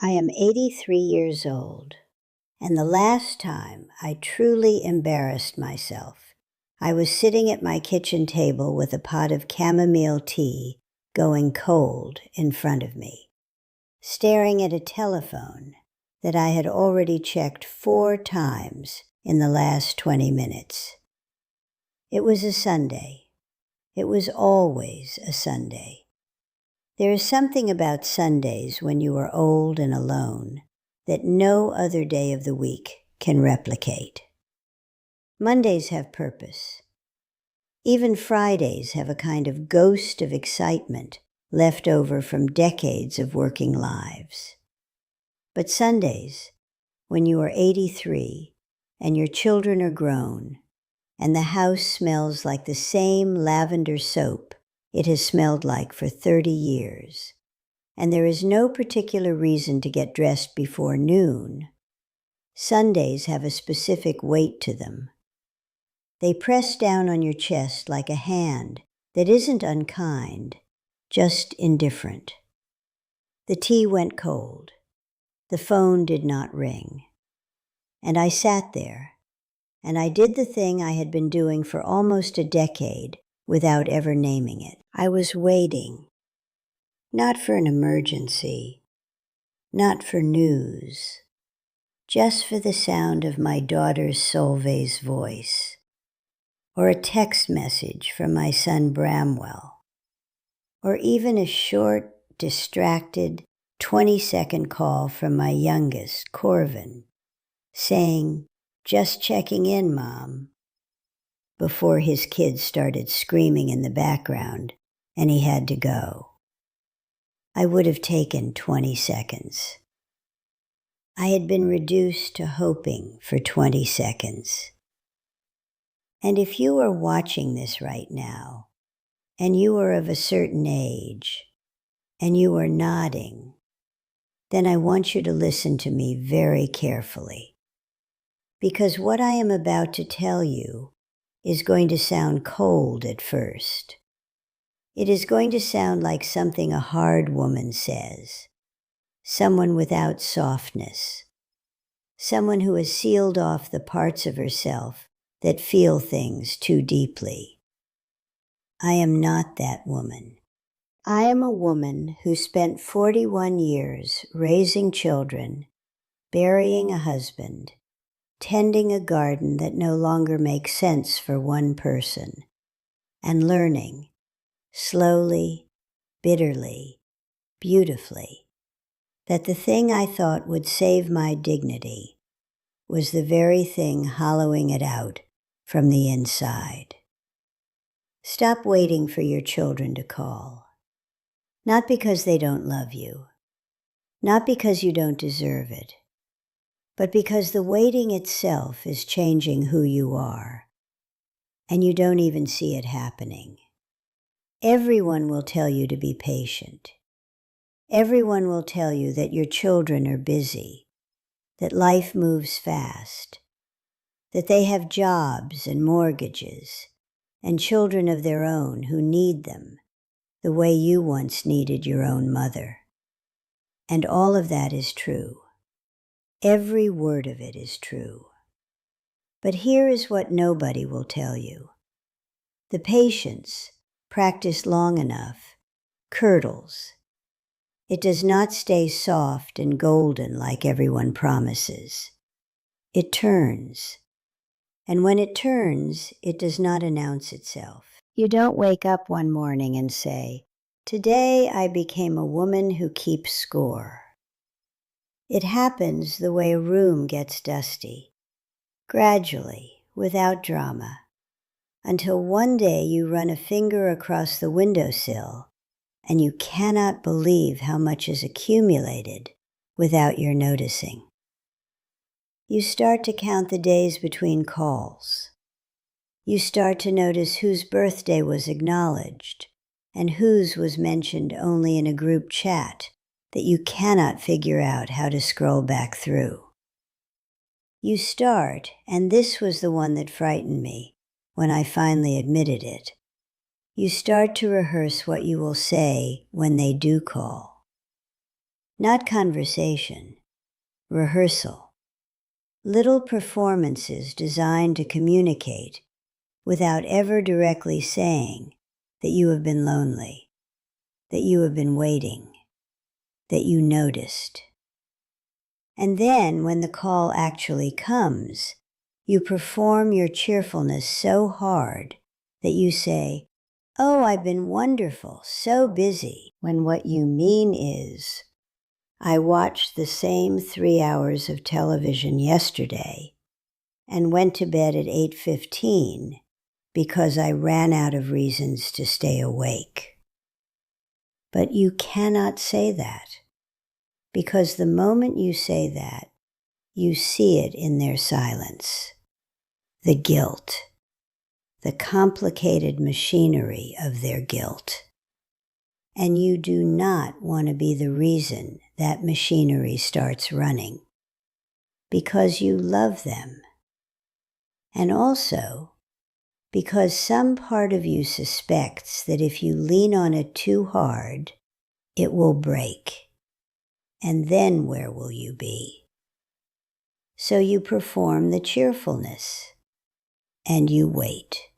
I am 83 years old, and the last time I truly embarrassed myself, I was sitting at my kitchen table with a pot of chamomile tea going cold in front of me, staring at a telephone that I had already checked 4 times in the last 20 minutes. It was a Sunday. It was always a Sunday. There is something about Sundays when you are old and alone that no other day of the week can replicate. Mondays have purpose. Even Fridays have a kind of ghost of excitement left over from decades of working lives. But Sundays, when you are 83 and your children are grown and the house smells like the same lavender soap it has smelled like for 30 years, and there is no particular reason to get dressed before noon, Sundays have a specific weight to them. They press down on your chest like a hand that isn't unkind, just indifferent. The tea went cold. The phone did not ring. And I sat there, and I did the thing I had been doing for almost a decade without ever naming it. I was waiting, not for an emergency, not for news, just for the sound of my daughter Solvay's voice, or a text message from my son Bramwell, or even a short, distracted, 20-second call from my youngest, Corvin, saying, "Just checking in, Mom," before his kids started screaming in the background and he had to go. I would have taken 20 seconds. I had been reduced to hoping for 20 seconds. And if you are watching this right now, and you are of a certain age, and you are nodding, then I want you to listen to me very carefully. Because what I am about to tell you is going to sound cold at first. It is going to sound like something a hard woman says, someone without softness, someone who has sealed off the parts of herself that feel things too deeply. I am not that woman. I am a woman who spent 41 years raising children, burying a husband, tending a garden that no longer makes sense for one person, and learning, slowly, bitterly, beautifully, that the thing I thought would save my dignity was the very thing hollowing it out from the inside. Stop waiting for your children to call. Not because they don't love you, not because you don't deserve it, but because the waiting itself is changing who you are, and you don't even see it happening. Everyone will tell you to be patient. Everyone will tell you that your children are busy, that life moves fast, that they have jobs and mortgages, and children of their own who need them, the way you once needed your own mother. And all of that is true. Every word of it is true. But here is what nobody will tell you. The patience, practiced long enough, curdles. It does not stay soft and golden like everyone promises. It turns. And when it turns, it does not announce itself. You don't wake up one morning and say, "Today I became a woman who keeps score." It happens the way a room gets dusty, gradually, without drama, until one day you run a finger across the windowsill and you cannot believe how much is accumulated without your noticing. You start to count the days between calls. You start to notice whose birthday was acknowledged and whose was mentioned only in a group chat that you cannot figure out how to scroll back through. You start, and this was the one that frightened me when I finally admitted it. You start to rehearse what you will say when they do call. Not conversation, rehearsal. Little performances designed to communicate without ever directly saying that you have been lonely, that you have been waiting, that you noticed. And then when the call actually comes, you perform your cheerfulness so hard that you say, "Oh, I've been wonderful, so busy," when what you mean is, "I watched the same 3 hours of television yesterday and went to bed at 8:15 because I ran out of reasons to stay awake." But you cannot say that, because the moment you say that, you see it in their silence. The guilt, the complicated machinery of their guilt. And you do not want to be the reason that machinery starts running, because you love them. And also because some part of you suspects that if you lean on it too hard, it will break. And then where will you be? So you perform the cheerfulness, and you wait.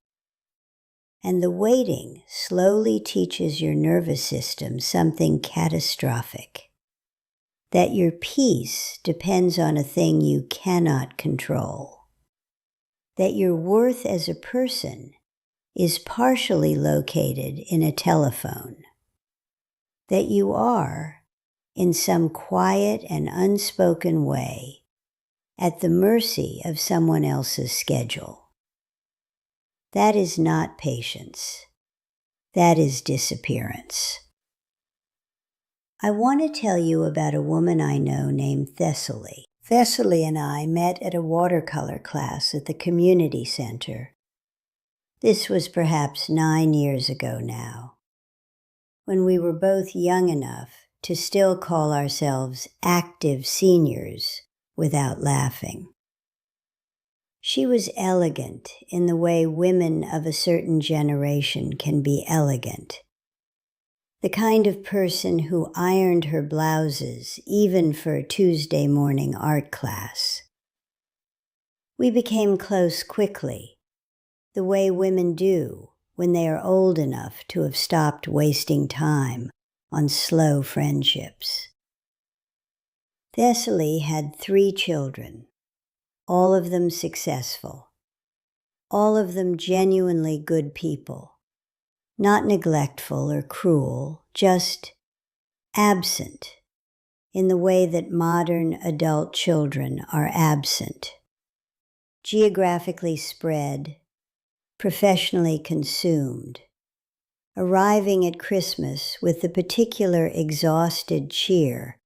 And the waiting slowly teaches your nervous system something catastrophic, that your peace depends on a thing you cannot control, that your worth as a person is partially located in a telephone, that you are, in some quiet and unspoken way, at the mercy of someone else's schedule. That is not patience. That is disappearance. I want to tell you about a woman I know named Thessaly. Thessaly and I met at a watercolor class at the community center. This was perhaps 9 years ago now, when we were both young enough to still call ourselves active seniors without laughing. She was elegant in the way women of a certain generation can be elegant. The kind of person who ironed her blouses even for a Tuesday morning art class. We became close quickly, the way women do when they are old enough to have stopped wasting time on slow friendships. Thessaly had 3 children. All of them successful, all of them genuinely good people, not neglectful or cruel, just absent in the way that modern adult children are absent, geographically spread, professionally consumed, arriving at Christmas with the particular exhausted cheer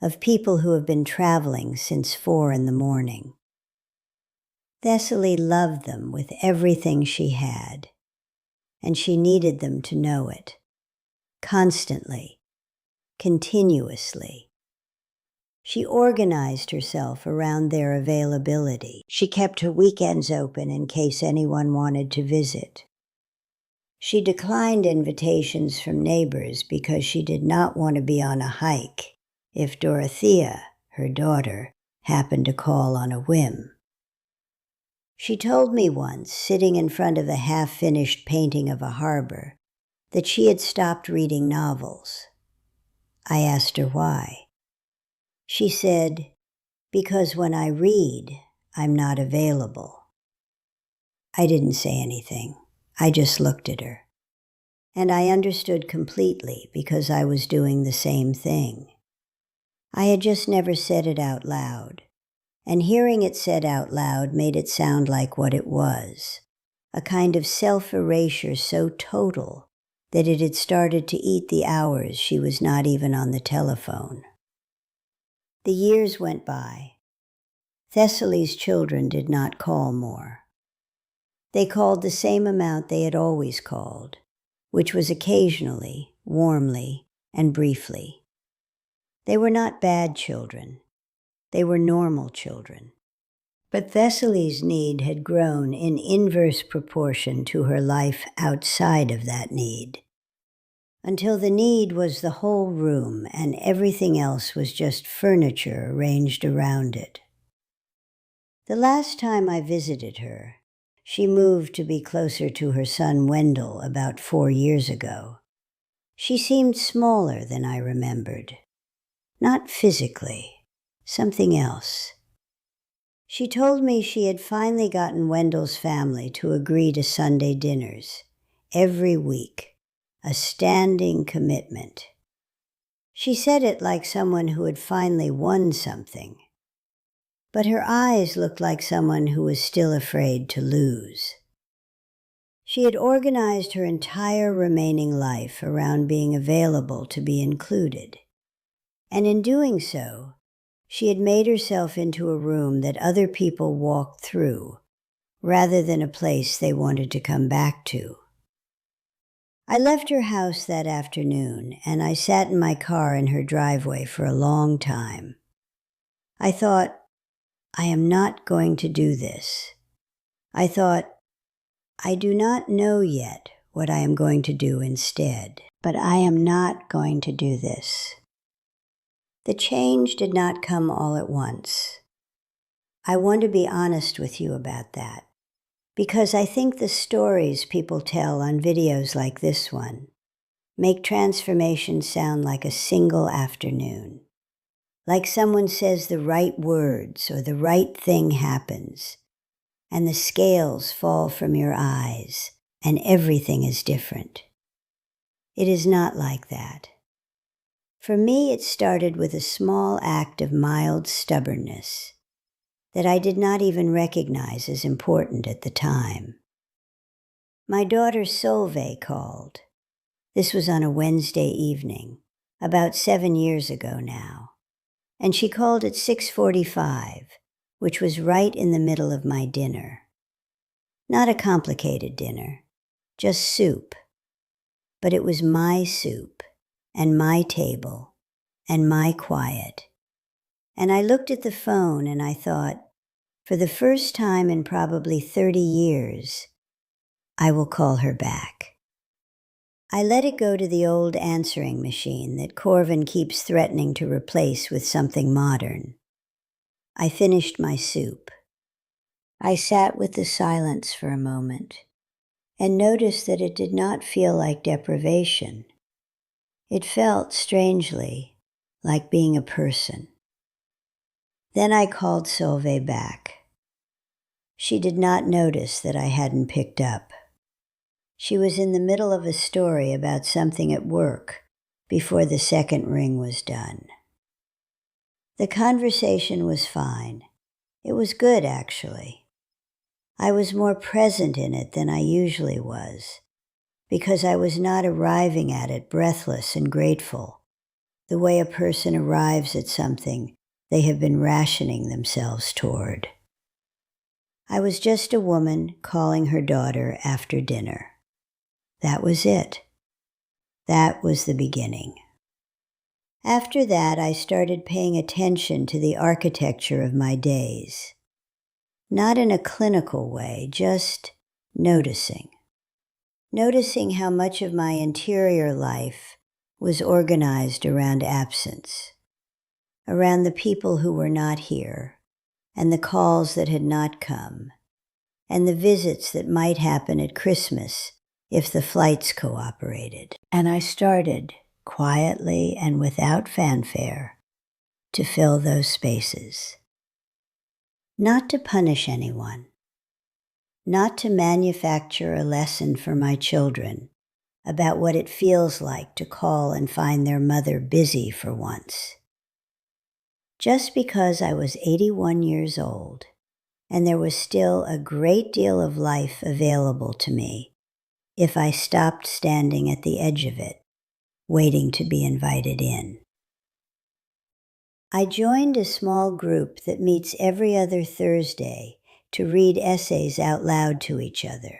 of people who have been traveling since 4 in the morning. Thessaly loved them with everything she had, and she needed them to know it, constantly, continuously. She organized herself around their availability. She kept her weekends open in case anyone wanted to visit. She declined invitations from neighbors because she did not want to be on a hike if Dorothea, her daughter, happened to call on a whim. She told me once, sitting in front of the half-finished painting of a harbor, that she had stopped reading novels. I asked her why. She said, "Because when I read, I'm not available." I didn't say anything. I just looked at her. And I understood completely because I was doing the same thing. I had just never said it out loud. And hearing it said out loud made it sound like what it was, a kind of self-erasure so total that it had started to eat the hours she was not even on the telephone. The years went by. Thessaly's children did not call more. They called the same amount they had always called, which was occasionally, warmly, and briefly. They were not bad children. They were normal children. But Thessaly's need had grown in inverse proportion to her life outside of that need. until the need was the whole room and everything else was just furniture arranged around it. The last time I visited her, she moved to be closer to her son Wendell about 4 years ago. She seemed smaller than I remembered. Not physically, something else. She told me she had finally gotten Wendell's family to agree to Sunday dinners every week, a standing commitment. She said it like someone who had finally won something, but her eyes looked like someone who was still afraid to lose. She had organized her entire remaining life around being available to be included, and in doing so, she had made herself into a room that other people walked through, rather than a place they wanted to come back to. I left her house that afternoon, and I sat in my car in her driveway for a long time. I thought, I am not going to do this. I thought, I do not know yet what I am going to do instead, but I am not going to do this. The change did not come all at once. I want to be honest with you about that, because I think the stories people tell on videos like this one make transformation sound like a single afternoon. Like someone says the right words or the right thing happens, and the scales fall from your eyes, and everything is different. It is not like that. For me, it started with a small act of mild stubbornness that I did not even recognize as important at the time. My daughter Solveig called. This was on a Wednesday evening, about 7 years ago now, and she called at 6:45, which was right in the middle of my dinner. Not a complicated dinner, just soup. But it was my soup, and my table, and my quiet. And I looked at the phone and I thought, for the first time in probably 30 years, I will call her back. I let it go to the old answering machine that Corvin keeps threatening to replace with something modern. I finished my soup. I sat with the silence for a moment and noticed that it did not feel like deprivation. It felt, strangely, like being a person. Then I called Solveig back. She did not notice that I hadn't picked up. She was in the middle of a story about something at work before the second ring was done. The conversation was fine. It was good, actually. I was more present in it than I usually was, because I was not arriving at it breathless and grateful, the way a person arrives at something they have been rationing themselves toward. I was just a woman calling her daughter after dinner. That was it. That was the beginning. After that, I started paying attention to the architecture of my days. Not in a clinical way, just noticing. Noticing how much of my interior life was organized around absence, around the people who were not here, and the calls that had not come, and the visits that might happen at Christmas if the flights cooperated. And I started, quietly and without fanfare, to fill those spaces. Not to punish anyone, not to manufacture a lesson for my children about what it feels like to call and find their mother busy for once. Just because I was 81 years old and there was still a great deal of life available to me if I stopped standing at the edge of it, waiting to be invited in. I joined a small group that meets every other Thursday to read essays out loud to each other.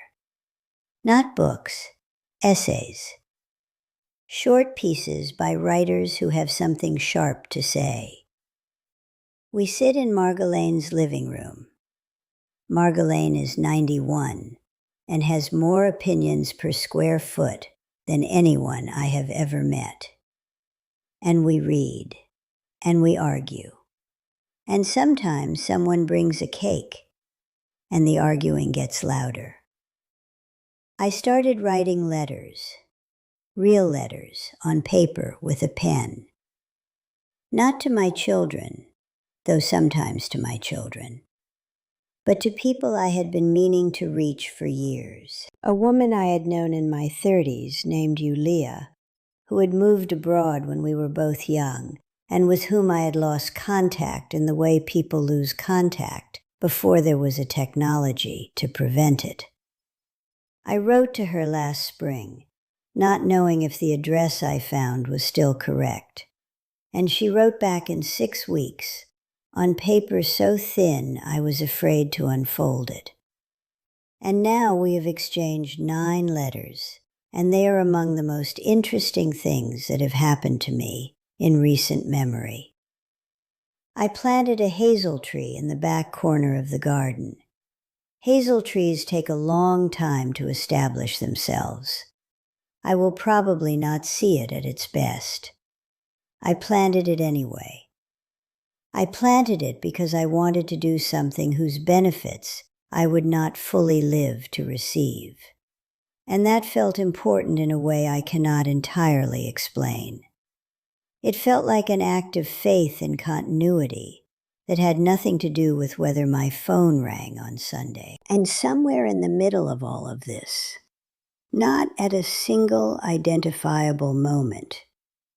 Not books, essays. Short pieces by writers who have something sharp to say. We sit in Margolane's living room. Margolane is 91 and has more opinions per square foot than anyone I have ever met. And we read, and we argue. And sometimes someone brings a cake, and the arguing gets louder. I started writing letters, real letters, on paper with a pen. Not to my children, though sometimes to my children, but to people I had been meaning to reach for years. A woman I had known in my 30s named Yulia, who had moved abroad when we were both young, and with whom I had lost contact in the way people lose contact before there was a technology to prevent it. I wrote to her last spring, not knowing if the address I found was still correct, and she wrote back in 6 weeks, on paper so thin I was afraid to unfold it. And now we have exchanged 9 letters, and they are among the most interesting things that have happened to me in recent memory. I planted a hazel tree in the back corner of the garden. Hazel trees take a long time to establish themselves. I will probably not see it at its best. I planted it anyway. I planted it because I wanted to do something whose benefits I would not fully live to receive. And that felt important in a way I cannot entirely explain. It felt like an act of faith in continuity that had nothing to do with whether my phone rang on Sunday. And somewhere in the middle of all of this, not at a single identifiable moment,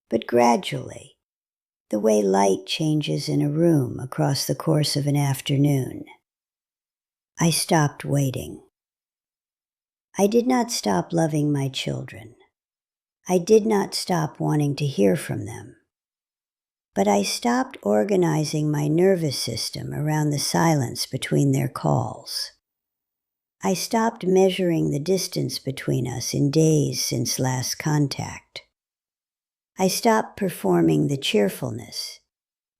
but gradually, the way light changes in a room across the course of an afternoon, I stopped waiting. I did not stop loving my children. I did not stop wanting to hear from them. But I stopped organizing my nervous system around the silence between their calls. I stopped measuring the distance between us in days since last contact. I stopped performing the cheerfulness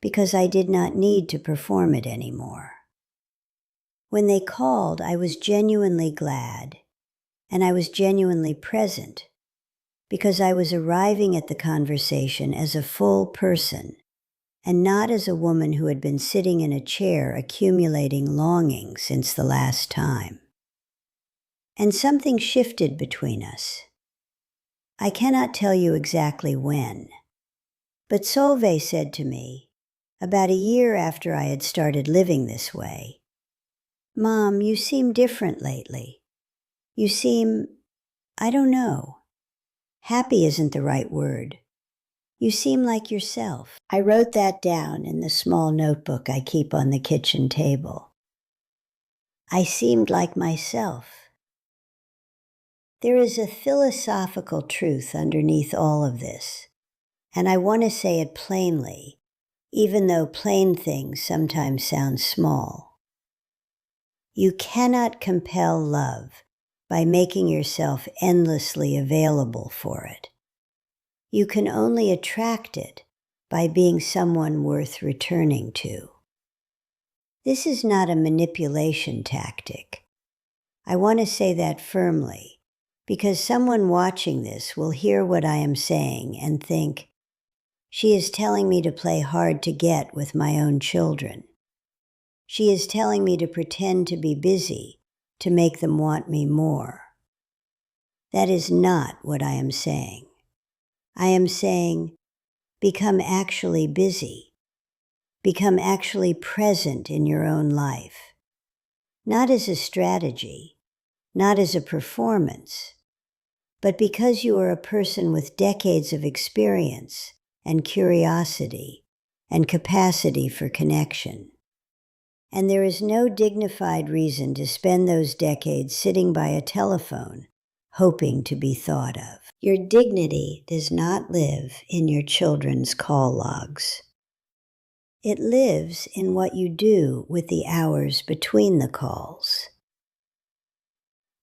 because I did not need to perform it anymore. When they called, I was genuinely glad, and I was genuinely present because I was arriving at the conversation as a full person and not as a woman who had been sitting in a chair accumulating longing since the last time. And something shifted between us. I cannot tell you exactly when, but Solveig said to me, about a year after I had started living this way, "Mom, you seem different lately. You seem, I don't know. Happy isn't the right word. You seem like yourself." I wrote that down in the small notebook I keep on the kitchen table. I seemed like myself. There is a philosophical truth underneath all of this, and I want to say it plainly, even though plain things sometimes sound small. You cannot compel love by making yourself endlessly available for it. You can only attract it by being someone worth returning to. This is not a manipulation tactic. I want to say that firmly, because someone watching this will hear what I am saying and think, she is telling me to play hard to get with my own children. She is telling me to pretend to be busy to make them want me more. That is not what I am saying. I am saying, become actually busy. Become actually present in your own life. Not as a strategy, not as a performance, but because you are a person with decades of experience and curiosity and capacity for connection. And there is no dignified reason to spend those decades sitting by a telephone, hoping to be thought of. Your dignity does not live in your children's call logs. It lives in what you do with the hours between the calls.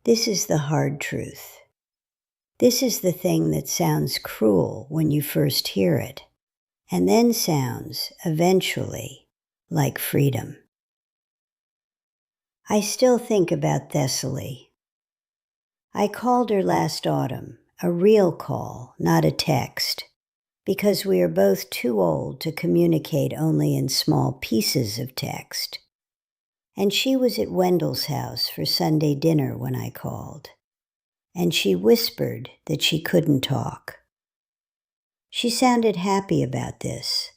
This is the hard truth. This is the thing that sounds cruel when you first hear it, and then sounds, eventually, like freedom. I still think about Thessaly. I called her last autumn, a real call, not a text, because we are both too old to communicate only in small pieces of text. And she was at Wendell's house for Sunday dinner when I called, and she whispered that she couldn't talk. She sounded happy about this.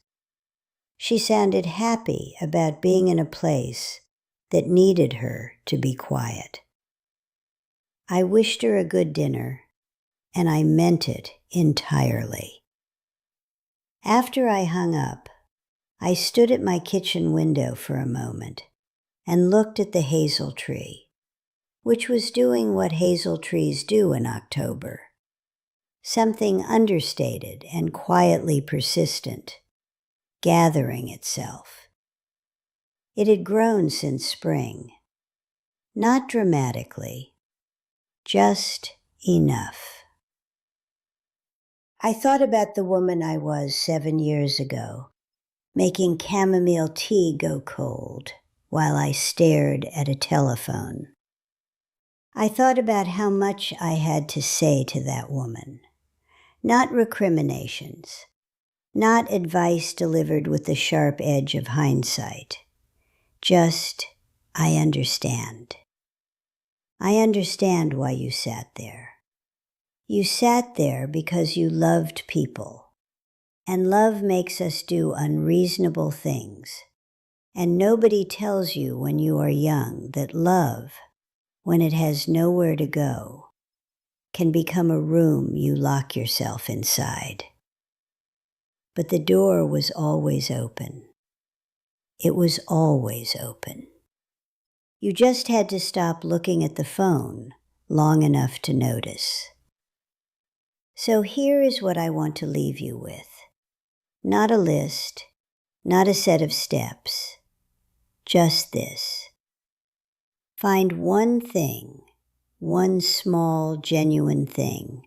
She sounded happy about being in a place that needed her to be quiet. I wished her a good dinner, and I meant it entirely. After I hung up, I stood at my kitchen window for a moment and looked at the hazel tree, which was doing what hazel trees do in October, something understated and quietly persistent, gathering itself. It had grown since spring, not dramatically, just enough. I thought about the woman I was 7 years ago, making chamomile tea go cold while I stared at a telephone. I thought about how much I had to say to that woman. Not recriminations, not advice delivered with the sharp edge of hindsight. Just, I understand. I understand why you sat there. You sat there because you loved people, and love makes us do unreasonable things. And nobody tells you when you are young that love, when it has nowhere to go, can become a room you lock yourself inside. But the door was always open. It was always open. You just had to stop looking at the phone long enough to notice. So here is what I want to leave you with. Not a list, not a set of steps, just this. Find one thing, one small, genuine thing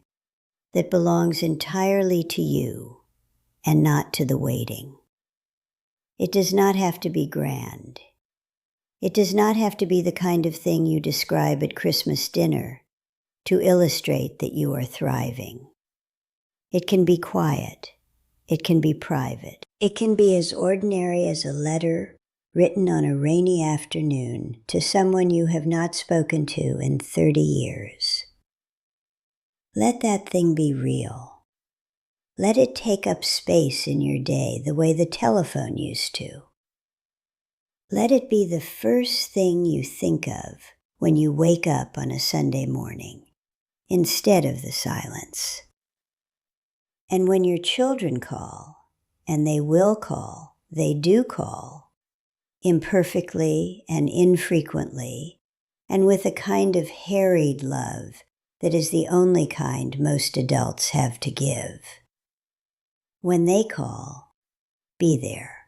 that belongs entirely to you and not to the waiting. It does not have to be grand. It does not have to be the kind of thing you describe at Christmas dinner to illustrate that you are thriving. It can be quiet. It can be private. It can be as ordinary as a letter written on a rainy afternoon to someone you have not spoken to in 30 years. Let that thing be real. Let it take up space in your day the way the telephone used to. Let it be the first thing you think of when you wake up on a Sunday morning, instead of the silence. And when your children call, and they will call, they do call, imperfectly and infrequently, and with a kind of harried love that is the only kind most adults have to give. When they call, be there,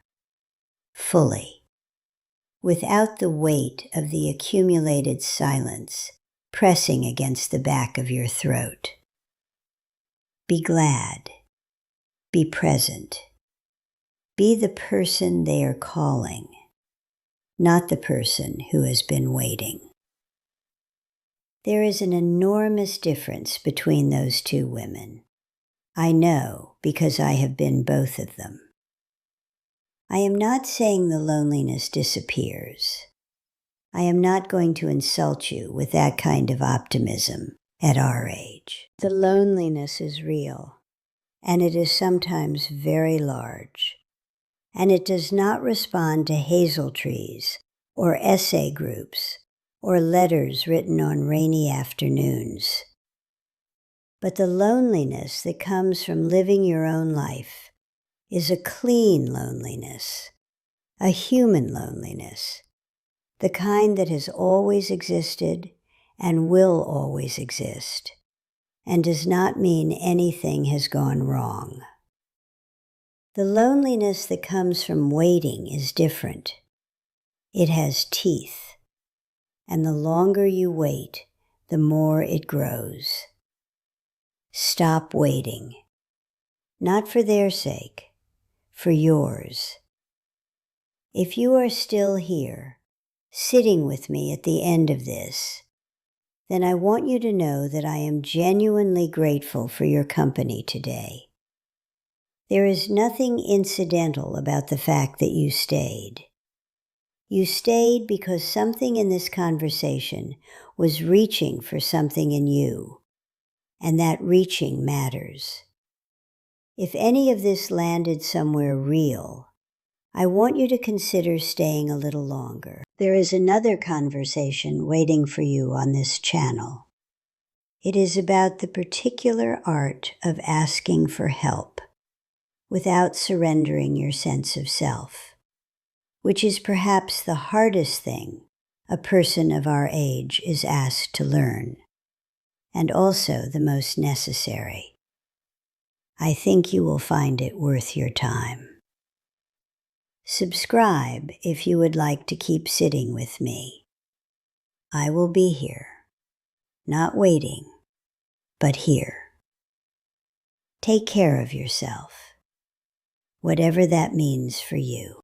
fully, without the weight of the accumulated silence pressing against the back of your throat. Be glad. Be present. Be the person they are calling, not the person who has been waiting. There is an enormous difference between those two women. I know because I have been both of them. I am not saying the loneliness disappears. I am not going to insult you with that kind of optimism at our age. The loneliness is real, and it is sometimes very large, and it does not respond to hazel trees or essay groups or letters written on rainy afternoons. But the loneliness that comes from living your own life is a clean loneliness, a human loneliness, the kind that has always existed and will always exist, and does not mean anything has gone wrong. The loneliness that comes from waiting is different. It has teeth, and the longer you wait, the more it grows. Stop waiting, not for their sake, for yours. If you are still here, sitting with me at the end of this, then I want you to know that I am genuinely grateful for your company today. There is nothing incidental about the fact that you stayed. You stayed because something in this conversation was reaching for something in you, and that reaching matters. If any of this landed somewhere real, I want you to consider staying a little longer. There is another conversation waiting for you on this channel. It is about the particular art of asking for help without surrendering your sense of self, which is perhaps the hardest thing a person of our age is asked to learn, and also the most necessary. I think you will find it worth your time. Subscribe if you would like to keep sitting with me. I will be here, not waiting, but here. Take care of yourself, whatever that means for you.